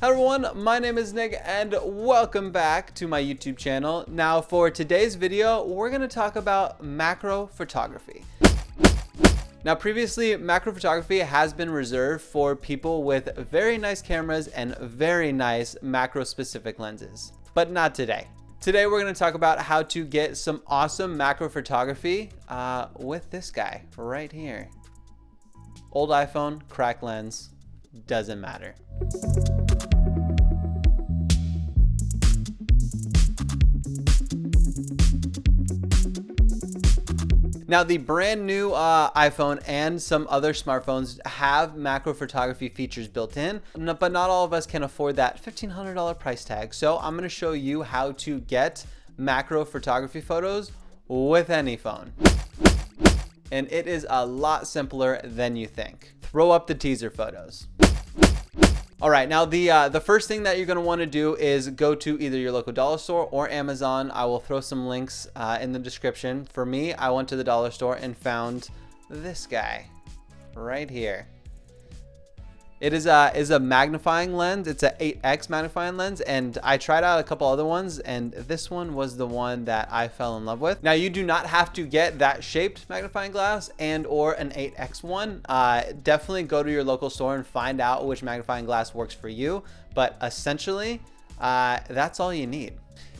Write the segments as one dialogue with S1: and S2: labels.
S1: Hi everyone, my name is Nick and welcome back to my YouTube channel. Now for today's video, we're going to talk about macro photography. Now previously, macro photography has been reserved for people with very nice cameras and very nice macro specific lenses, but not today. Today we're going to talk about how to get some awesome macro photography with this guy right here. Old iPhone, cracked lens, doesn't matter. Now the brand new iPhone and some other smartphones have macro photography features built in, but not all of us can afford that $1,500 price tag. So I'm going to show you how to get macro photography photos with any phone. And it is a lot simpler than you think. Throw up the teaser photos. All right, now the first thing that you're going to want to do is go to either your local dollar store or Amazon. I will throw some links in the description. For me, I went to the dollar store and found this guy right here. It is a magnifying lens. It's a 8x magnifying lens, and I tried out a couple other ones, and this one was the one that I fell in love with. Now, you do not have to get that shaped magnifying glass and or an 8x one. Definitely go to your local store and find out which magnifying glass works for you. But essentially, that's all you need.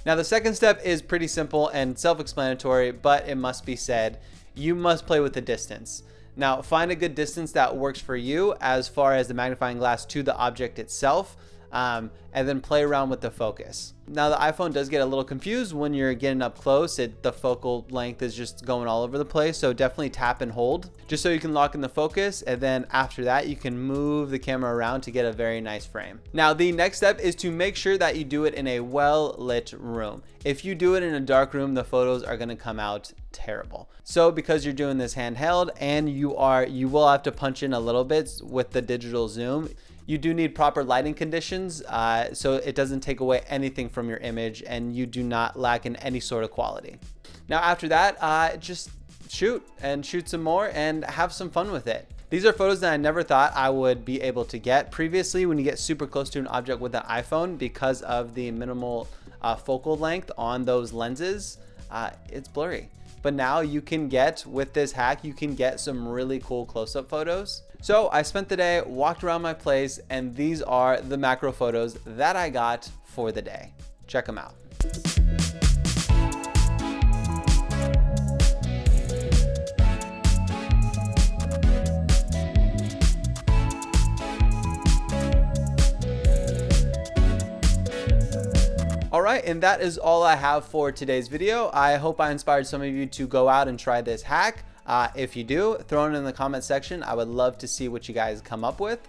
S1: Now, the second step is pretty simple and self-explanatory, but it must be said, you must play with the distance. Now, find a good distance that works for you as far as the magnifying glass to the object itself, and then play around with the focus. Now, the iPhone does get a little confused when you're getting up close. The focal length is just going all over the place, so definitely tap and hold just so you can lock in the focus, and then after that, you can move the camera around to get a very nice frame. Now, the next step is to make sure that you do it in a well-lit room. If you do it in a dark room, the photos are going to come out terrible. So because you're doing this handheld and you will have to punch in a little bit with the digital zoom, you do need proper lighting conditions so it doesn't take away anything from your image and you do not lack in any sort of quality. Now after that, just shoot some more and have some fun with it. These are photos that I never thought I would be able to get. Previously, when you get super close to an object with an iPhone, because of the minimal focal length on those lenses, it's blurry. But now you can get, with this hack, you can get some really cool close-up photos. So I spent the day, walked around my place, and these are the macro photos that I got for the day. Check them out. All right, and that is all I have for today's video. I hope I inspired some of you to go out and try this hack. If you do, throw it in the comment section. I would love to see what you guys come up with.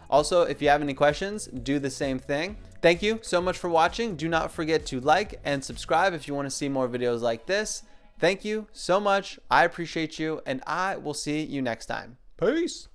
S1: Also, if you have any questions, do the same thing. Thank you so much for watching. Do not forget to like and subscribe if you want to see more videos like this. Thank you so much. I appreciate you, and I will see you next time. Peace.